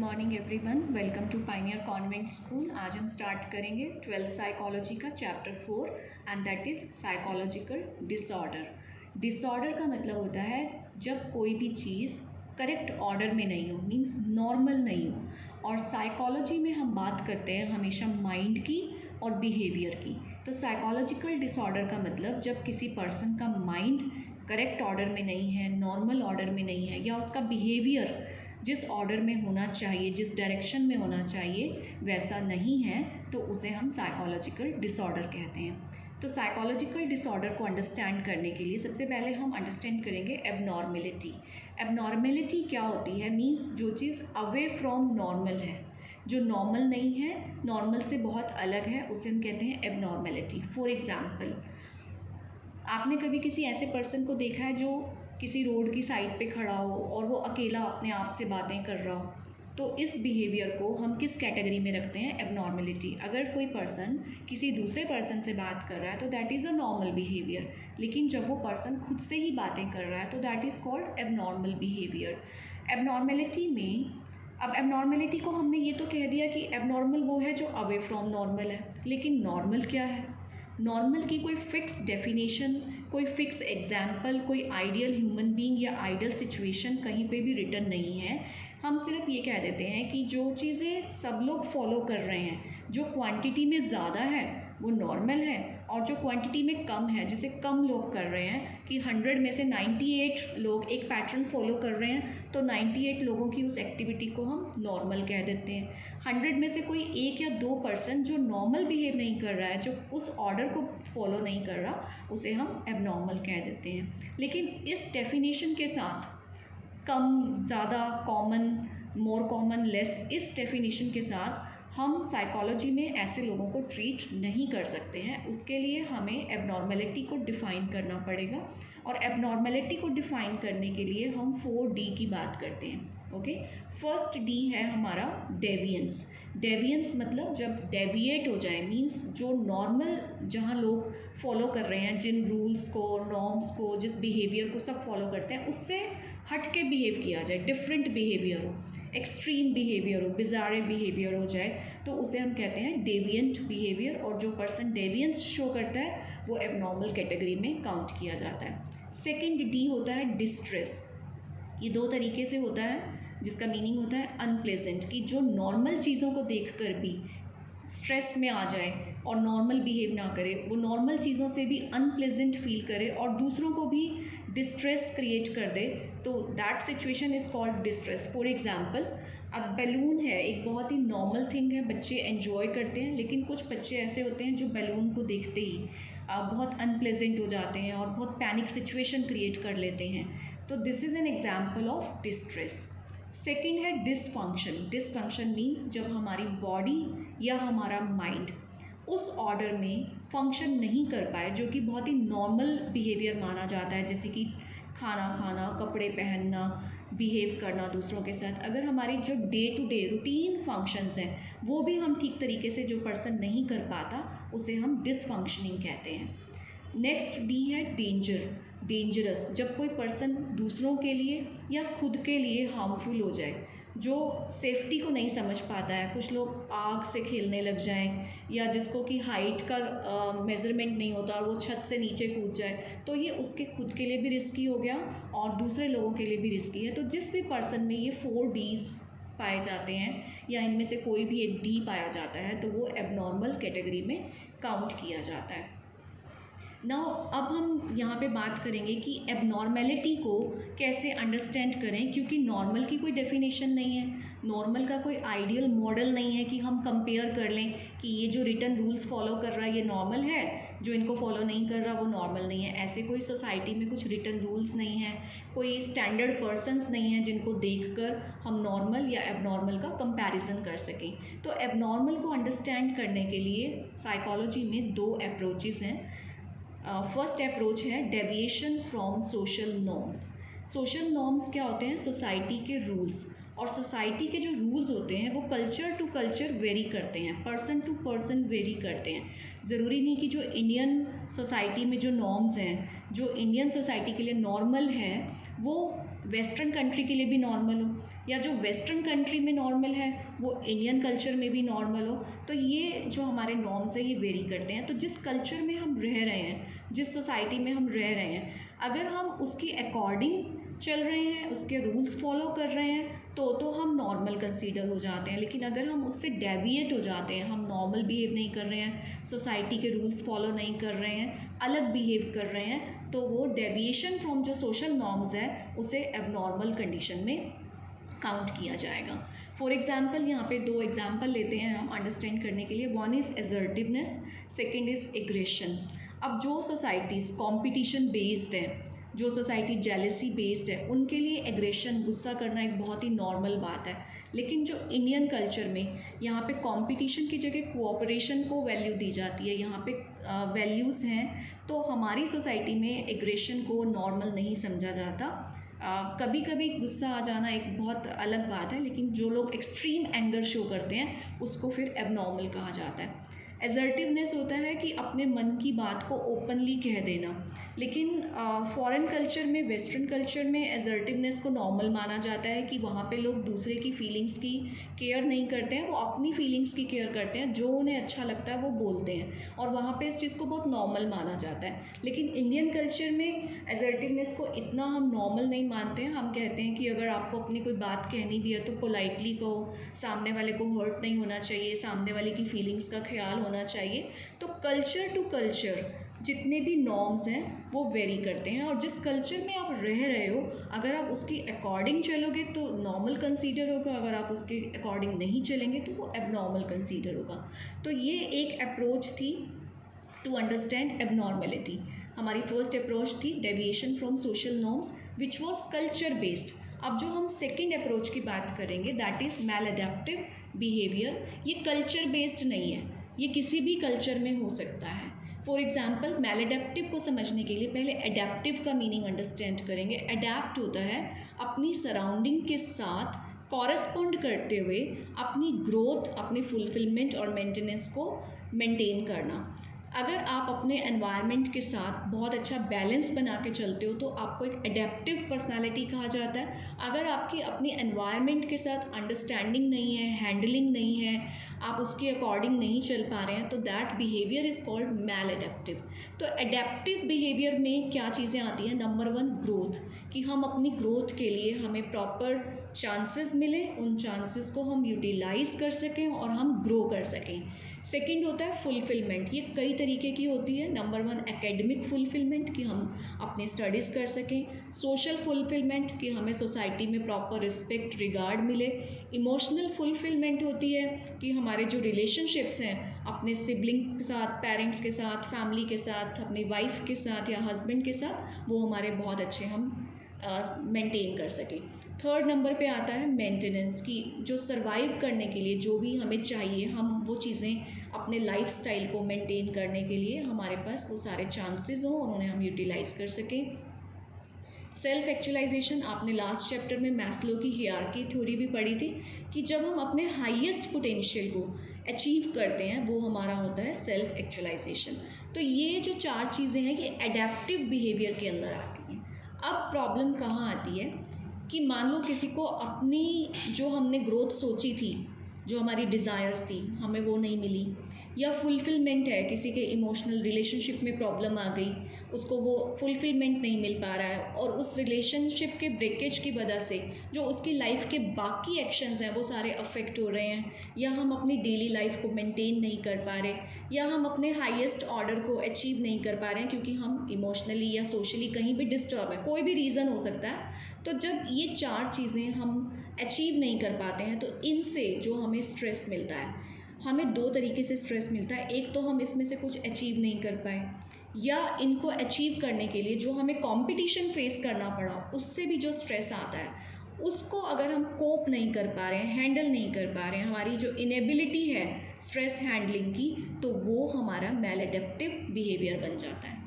Morning everyone, welcome to pioneer convent school. आज हम start करेंगे 12th साइकोलॉजी का chapter 4 and that is psychological disorder. Disorder का मतलब होता है जब कोई भी चीज़ करेक्ट ऑर्डर में नहीं हो, मीन्स नॉर्मल नहीं हो। और साइकोलॉजी में हम बात करते हैं हमेशा माइंड की और बिहेवियर की। तो साइकोलॉजिकल डिसऑर्डर का मतलब जब किसी पर्सन का माइंड करेक्ट ऑर्डर में नहीं है, नॉर्मल ऑर्डर में नहीं है, या उसका बिहेवियर जिस ऑर्डर में होना चाहिए, जिस डायरेक्शन में होना चाहिए वैसा नहीं है, तो उसे हम साइकोलॉजिकल डिसऑर्डर कहते हैं। तो साइकोलॉजिकल डिसऑर्डर को अंडरस्टैंड करने के लिए सबसे पहले हम अंडरस्टैंड करेंगे एबनॉर्मेलिटी। एबनॉर्मेलिटी क्या होती है? मीन्स जो चीज़ अवे फ्रॉम नॉर्मल है, जो नॉर्मल नहीं है, नॉर्मल से बहुत अलग है, उसे हम कहते हैं एबनॉर्मेलिटी। फॉर एग्ज़ाम्पल, आपने कभी किसी ऐसे पर्सन को देखा है जो किसी रोड की साइड पे खड़ा हो और वो अकेला अपने आप से बातें कर रहा हो? तो इस बिहेवियर को हम किस कैटेगरी में रखते हैं? एबनॉर्मेलिटी। अगर कोई पर्सन किसी दूसरे पर्सन से बात कर रहा है तो that is a normal behaviour, लेकिन जब वो पर्सन खुद से ही बातें कर रहा है तो that is called abnormal behaviour. Abnormality में अब एबनॉर्मेलिटी को हमने ये तो कह दिया कि एबनॉर्मल वो है जो अवे फ्रॉम नॉर्मल है, लेकिन नॉर्मल क्या है? नॉर्मल की कोई फिक्स डेफिनेशन, कोई फिक्स एग्जाम्पल, कोई आइडियल ह्यूमन बीइंग या आइडियल सिचुएशन कहीं पे भी रिटर्न नहीं है। हम सिर्फ ये कह देते हैं कि जो चीज़ें सब लोग फॉलो कर रहे हैं, जो क्वांटिटी में ज़्यादा है वो नॉर्मल है, और जो क्वांटिटी में कम है, जिसे कम लोग कर रहे हैं, कि 100 में से 98 लोग एक पैटर्न फॉलो कर रहे हैं तो 98 लोगों की उस एक्टिविटी को हम नॉर्मल कह देते हैं। 100 में से कोई एक या दो पर्सन जो नॉर्मल बिहेव नहीं कर रहा है, जो उस ऑर्डर को फॉलो नहीं कर रहा, उसे हम एबनॉर्मल कह देते हैं। लेकिन इस डेफिनेशन के साथ कम, ज़्यादा, कॉमन, मोर कॉमन, लेस, इस डेफिनेशन के साथ हम साइकोलॉजी में ऐसे लोगों को ट्रीट नहीं कर सकते हैं। उसके लिए हमें एबनॉर्मेलिटी को डिफ़ाइन करना पड़ेगा, और एबनॉर्मेलिटी को डिफ़ाइन करने के लिए हम 4D की बात करते हैं। ओके, फर्स्ट D है हमारा डेविएंस। डेविएंस मतलब जब डेविएट हो जाए, मीन्स जो नॉर्मल जहाँ लोग फॉलो कर रहे हैं, जिन रूल्स को, नॉर्म्स को, जिस बिहेवियर को सब फॉलो करते हैं, उससे हट के बिहेव किया जाए, डिफरेंट बिहेवियर हो, एक्सट्रीम बिहेवियर हो, बिजारे बिहेवियर हो जाए, तो उसे हम कहते हैं डेविएंट बिहेवियर। और जो पर्सन डेविएंस शो करता है वो एबनॉर्मल कैटेगरी में काउंट किया जाता है। सेकेंड D होता है डिस्ट्रेस। ये दो तरीके से होता है, जिसका मीनिंग होता है अनप्लेजेंट, कि जो नॉर्मल चीज़ों को देखकर भी स्ट्रेस में आ जाए और नॉर्मल बिहेव ना करे, वो नॉर्मल चीज़ों से भी अनप्लेजेंट फील करे और दूसरों को भी डिस्ट्रेस क्रिएट कर दे, तो that situation is called distress. For example, अब बैलून है, एक बहुत ही नॉर्मल थिंग है, बच्चे एंजॉय करते हैं, लेकिन कुछ बच्चे ऐसे होते हैं जो बैलून को देखते ही बहुत अनप्लेजेंट हो जाते हैं और बहुत पैनिक सिचुएशन क्रिएट कर लेते हैं। तो this is an example of distress. Second है डिसफंक्शन। डिसफंक्शन मीन्स जब हमारी बॉडी या हमारा माइंड उस ऑर्डर में फंक्शन नहीं कर पाए, जो कि बहुत ही नॉर्मल बिहेवियर माना जाता है, जैसे कि खाना खाना, कपड़े पहनना, बिहेव करना दूसरों के साथ। अगर हमारी जो day to day routine functions हैं वो भी हम ठीक तरीके से जो पर्सन नहीं कर पाता, उसे हम डिसफंक्शनिंग कहते हैं। नेक्स्ट D है डेंजर, डेंजरस। जब कोई पर्सन दूसरों के लिए या खुद के लिए हार्मफुल हो जाए, जो सेफ्टी को नहीं समझ पाता है, कुछ लोग आग से खेलने लग जाएं, या जिसको कि हाइट का मेज़रमेंट नहीं होता और वो छत से नीचे कूद जाए, तो ये उसके खुद के लिए भी रिस्की हो गया और दूसरे लोगों के लिए भी रिस्की है। तो जिस भी पर्सन में ये 4Ds पाए जाते हैं या इनमें से कोई भी एक D पाया जाता है, तो वो एबनॉर्मल कैटेगरी में काउंट किया जाता है। नाउ अब हम यहाँ पे बात करेंगे कि एबनॉर्मेलिटी को कैसे अंडरस्टैंड करें, क्योंकि नॉर्मल की कोई डेफिनेशन नहीं है, नॉर्मल का कोई आइडियल मॉडल नहीं है कि हम कंपेयर कर लें कि ये जो रिटन रूल्स फॉलो कर रहा है ये नॉर्मल है, जो इनको फॉलो नहीं कर रहा वो नॉर्मल नहीं है। ऐसे कोई सोसाइटी में कुछ रिटन रूल्स नहीं है, कोई स्टैंडर्ड पर्सनस नहीं है जिनको देखकर हम नॉर्मल या एबनॉर्मल का कंपैरिजन कर सकें। तो एबनॉर्मल को अंडरस्टैंड करने के लिए साइकोलॉजी में दो अप्रोचेस हैं। फर्स्ट अप्रोच है deviation from social norms. Social norms क्या होते हैं? सोसाइटी के रूल्स, और सोसाइटी के जो रूल्स होते हैं वो कल्चर टू कल्चर वेरी करते हैं, पर्सन टू पर्सन वेरी करते हैं। ज़रूरी नहीं कि जो इंडियन सोसाइटी में जो नॉर्म्स हैं, जो इंडियन सोसाइटी के लिए नॉर्मल है, वो वेस्टर्न कंट्री के लिए भी नॉर्मल हो, या जो वेस्टर्न कंट्री में नॉर्मल है वो इंडियन कल्चर में भी नॉर्मल हो। तो ये जो हमारे नॉर्म्स हैं ये वेरी करते हैं। तो जिस कल्चर में हम रह रहे हैं, जिस सोसाइटी में हम रह रहे हैं, अगर हम उसके अकॉर्डिंग चल रहे हैं, उसके रूल्स फॉलो कर रहे हैं, तो हम नॉर्मल कंसीडर हो जाते हैं। लेकिन अगर हम उससे डेविएट हो जाते हैं, हम नॉर्मल बिहेव नहीं कर रहे हैं, सोसाइटी के रूल्स फॉलो नहीं कर रहे हैं, अलग बिहेव कर रहे हैं, तो वो डेविएशन फ्रॉम जो सोशल नॉर्म्स है उसे एबनॉर्मल कंडीशन में काउंट किया जाएगा। फॉर एग्जाम्पल यहाँ पे 2 एग्जाम्पल लेते हैं हम अंडरस्टैंड करने के लिए। One is assertiveness, second is aggression. अब जो सोसाइटीज़ कॉम्पिटिशन बेस्ड है, जो सोसाइटी जेलसी बेस्ड है, उनके लिए एग्रेशन, गुस्सा करना एक बहुत ही नॉर्मल बात है। लेकिन जो इंडियन कल्चर में यहाँ पे कंपटीशन की जगह कोऑपरेशन को वैल्यू दी जाती है, यहाँ पे वैल्यूज़ हैं, तो हमारी सोसाइटी में एग्रेशन को नॉर्मल नहीं समझा जाता। कभी कभी गुस्सा आ जाना एक बहुत अलग बात है, लेकिन जो लोग एक्सट्रीम एंगर शो करते हैं उसको फिर एबनॉर्मल कहा जाता है। असर्टिवनेस होता है कि अपने मन की बात को ओपनली कह देना। लेकिन फॉरेन कल्चर में, वेस्टर्न कल्चर में असर्टिवनेस को नॉर्मल माना जाता है कि वहाँ पे लोग दूसरे की फीलिंग्स की केयर नहीं करते हैं, वो अपनी फीलिंग्स की केयर करते हैं, जो उन्हें अच्छा लगता है वो बोलते हैं, और वहाँ पे इस चीज़ को बहुत नॉर्मल माना जाता है। लेकिन इंडियन कल्चर में असर्टिवनेस को इतना हम नॉर्मल नहीं मानते हैं। हम कहते हैं कि अगर आपको अपनी कोई बात कहनी भी है तो पोलाइटली कहो, सामने वाले को हर्ट नहीं होना चाहिए, सामने वाले की फीलिंग्स का ख्याल होना चाहिए। तो कल्चर टू कल्चर जितने भी नॉर्म्स हैं वो वेरी करते हैं, और जिस कल्चर में आप रह रहे हो अगर आप उसके अकॉर्डिंग चलोगे तो नॉर्मल कंसीडर होगा, अगर आप उसके अकॉर्डिंग नहीं चलेंगे तो वो एबनॉर्मल कंसीडर होगा। तो ये एक अप्रोच थी टू अंडरस्टैंड एबनॉर्मेलिटी। हमारी फर्स्ट अप्रोच थी deviation from social norms which was culture based. अब जो हम सेकेंड अप्रोच की बात करेंगे दैट इज़ मैलअडैप्टिव बिहेवियर। ये कल्चर बेस्ड नहीं है, ये किसी भी कल्चर में हो सकता है। फॉर एग्जाम्पल, मैलअडैप्टिव को समझने के लिए पहले अडैप्टिव का मीनिंग अंडरस्टैंड करेंगे। अडैप्ट होता है अपनी सराउंडिंग के साथ कॉरेस्पॉन्ड करते हुए अपनी ग्रोथ, अपनी फुलफिलमेंट और मेंटेनेंस को मेंटेन करना। अगर आप अपने एनवायरनमेंट के साथ बहुत अच्छा बैलेंस बना के चलते हो तो आपको एक अडेप्टिव पर्सनालिटी कहा जाता है। अगर आपकी अपनी एनवायरनमेंट के साथ अंडरस्टैंडिंग नहीं है, हैंडलिंग नहीं है, आप उसके अकॉर्डिंग नहीं चल पा रहे हैं, तो that behaviour is called maladaptive. तो अडेप्टिव बिहेवियर में क्या चीज़ें आती हैं? नंबर 1 ग्रोथ, कि हम अपनी ग्रोथ के लिए हमें प्रॉपर चांसेस मिले, उन चांसेस को हम यूटिलाइज कर सकें और हम ग्रो कर सकें। सेकंड होता है फुलफिलमेंट। ये कई तरीके की होती है। नंबर 1 एकेडमिक फुलफिलमेंट, कि हम अपनी स्टडीज़ कर सकें। सोशल फुलफिलमेंट, कि हमें सोसाइटी में प्रॉपर रिस्पेक्ट, रिगार्ड मिले। इमोशनल फुलफिलमेंट होती है कि हमारे जो रिलेशनशिप्स हैं अपने सिबलिंग्स के साथ, पेरेंट्स के साथ, फैमिली के साथ, अपनी वाइफ के साथ या हस्बैंड के साथ, वो हमारे बहुत अच्छे हम मेंटेन कर सकें। थर्ड नंबर पे आता है मेंटेनेंस, की जो सरवाइव करने के लिए जो भी हमें चाहिए, हम वो चीज़ें अपने लाइफस्टाइल को मेंटेन करने के लिए हमारे पास वो सारे चांसेस हों और उन्हें हम यूटिलाइज कर सकें। सेल्फ एक्चुअलाइजेशन, आपने लास्ट चैप्टर में मैस्लो की हियरार्की थ्योरी भी पढ़ी थी, कि जब हम अपने हाईएस्ट पोटेंशियल को अचीव करते हैं वो हमारा होता है सेल्फ एक्चुअलाइजेशन। तो ये जो 4 चीज़ें हैं ये एडेप्टिव बिहेवियर के अंदर आती हैं। अब प्रॉब्लम कहाँ आती है कि मान लो किसी को अपनी जो हमने ग्रोथ सोची थी, जो हमारी डिज़ायर्स थी, हमें वो नहीं मिली, या फुलफिलमेंट है, किसी के इमोशनल रिलेशनशिप में प्रॉब्लम आ गई, उसको वो फुलफिलमेंट नहीं मिल पा रहा है, और उस रिलेशनशिप के ब्रेकेज की वजह से जो उसकी लाइफ के बाकी एक्शंस हैं वो सारे अफेक्ट हो रहे हैं, या हम अपनी डेली लाइफ को मेंटेन नहीं कर पा रहे, या हम अपने हाईएस्ट ऑर्डर को अचीव नहीं कर पा रहे हैं क्योंकि हम इमोशनली या सोशली कहीं भी डिस्टर्ब है, कोई भी रीज़न हो सकता है। तो जब ये 4 चीज़ें हम अचीव नहीं कर पाते हैं तो इनसे जो हमें स्ट्रेस मिलता है, हमें 2 तरीके से स्ट्रेस मिलता है। एक तो हम इसमें से कुछ अचीव नहीं कर पाए, या इनको अचीव करने के लिए जो हमें कंपटीशन फेस करना पड़ा उससे भी जो स्ट्रेस आता है, उसको अगर हम कोप नहीं कर पा रहे हैं, हैंडल नहीं कर पा रहे हैं, हमारी जो इनेबिलिटी है स्ट्रेस हैंडलिंग की, तो वो हमारा मैलअडैप्टिव बिहेवियर बन जाता है।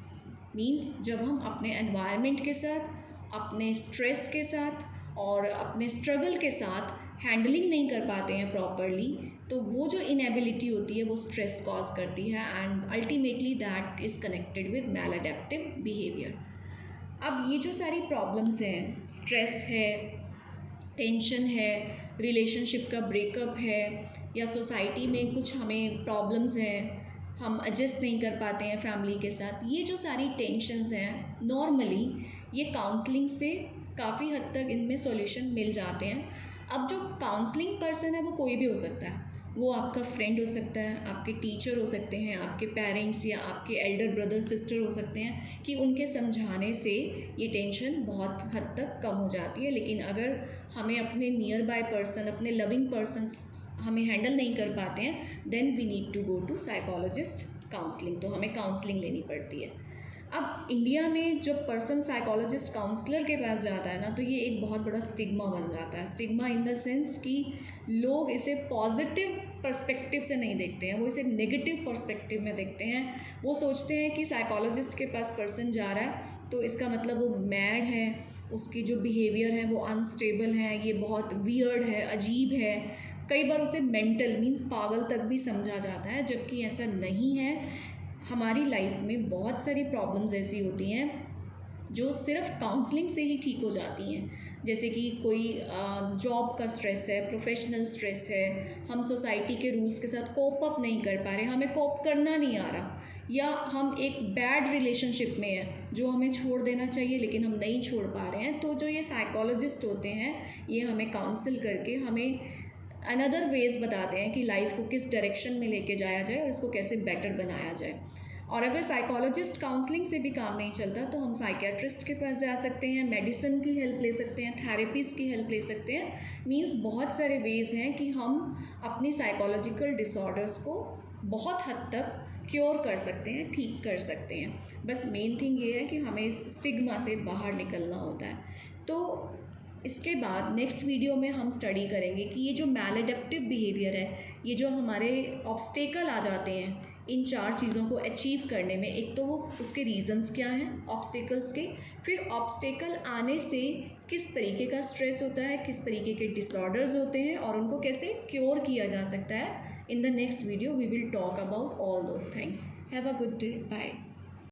मीन्स जब हम अपने एनवायरनमेंट के साथ, अपने स्ट्रेस के साथ और अपने स्ट्रगल के साथ हैंडलिंग नहीं कर पाते हैं प्रॉपरली, तो वो जो इनेबिलिटी होती है वो स्ट्रेस कॉज करती है, and ultimately that is connected with maladaptive behaviour. अब ये जो सारी प्रॉब्लम्स हैं, स्ट्रेस है, टेंशन है, रिलेशनशिप का ब्रेकअप है, या सोसाइटी में कुछ हमें प्रॉब्लम्स हैं, हम एडजस्ट नहीं कर पाते हैं फैमिली के साथ, ये जो सारी टेंशन्स हैं नॉर्मली ये काउंसलिंग से काफ़ी हद तक इनमें सॉल्यूशन मिल जाते हैं। अब जो काउंसलिंग पर्सन है वो कोई भी हो सकता है, वो आपका फ्रेंड हो सकता है, आपके टीचर हो सकते हैं, आपके पेरेंट्स या आपके एल्डर ब्रदर सिस्टर हो सकते हैं, कि उनके समझाने से ये टेंशन बहुत हद तक कम हो जाती है। लेकिन अगर हमें अपने नियर बाय पर्सन, अपने लविंग पर्सन्स हमें हैंडल नहीं कर पाते हैं, then we need to go to psychologist counselling, तो हमें काउंसलिंग लेनी पड़ती है। अब इंडिया में जब पर्सन साइकोलॉजिस्ट काउंसलर के पास जाता है ना, तो ये एक बहुत बड़ा स्टिग्मा बन जाता है। स्टिग्मा इन द सेंस कि लोग इसे पॉजिटिव पर्सपेक्टिव से नहीं देखते हैं, वो इसे नेगेटिव पर्सपेक्टिव में देखते हैं। वो सोचते हैं कि साइकोलॉजिस्ट के पास पर्सन जा रहा है तो इसका मतलब वो मैड है, उसकी जो बिहेवियर है वो अनस्टेबल है, ये बहुत वियर्ड है, अजीब है। कई बार उसे मेंटल मीन्स पागल तक भी समझा जाता है, जबकि ऐसा नहीं है। हमारी लाइफ में बहुत सारी प्रॉब्लम्स ऐसी होती हैं जो सिर्फ काउंसलिंग से ही ठीक हो जाती हैं। जैसे कि कोई जॉब का स्ट्रेस है, प्रोफेशनल स्ट्रेस है, हम सोसाइटी के रूल्स के साथ कोप अप नहीं कर पा रहे, हमें कोप करना नहीं आ रहा, या हम एक बैड रिलेशनशिप में हैं जो हमें छोड़ देना चाहिए लेकिन हम नहीं छोड़ पा रहे हैं। तो जो ये साइकोलॉजिस्ट होते हैं ये हमें काउंसिल करके हमें अनदर वेज़ बताते हैं कि लाइफ को किस डायरेक्शन में लेके जाया जाए और उसको कैसे बेटर बनाया जाए। और अगर साइकोलॉजिस्ट काउंसलिंग से भी काम नहीं चलता तो हम साइकेट्रिस्ट के पास जा सकते हैं, मेडिसिन की हेल्प ले सकते हैं, थेरेपीज़ की हेल्प ले सकते हैं। मीन्स बहुत सारे वेज़ हैं कि हम अपनी साइकोलॉजिकल डिसऑर्डर्स को बहुत हद तक क्योर कर सकते हैं, ठीक कर सकते हैं। बस मेन थिंग ये है कि हमें इस स्टिग्मा से बाहर निकलना होता है। तो इसके बाद नेक्स्ट वीडियो में हम स्टडी करेंगे कि ये जो मैलएडेप्टिव बिहेवियर है, ये जो हमारे ऑब्स्टेकल आ जाते हैं इन 4 चीज़ों को अचीव करने में, एक तो वो उसके रीजंस क्या हैं ऑब्स्टेकल्स के, फिर ऑब्स्टेकल आने से किस तरीके का स्ट्रेस होता है, किस तरीके के डिसऑर्डर्स होते हैं और उनको कैसे क्योर किया जा सकता है। In the next video we will talk about all those things. Have a good day, bye.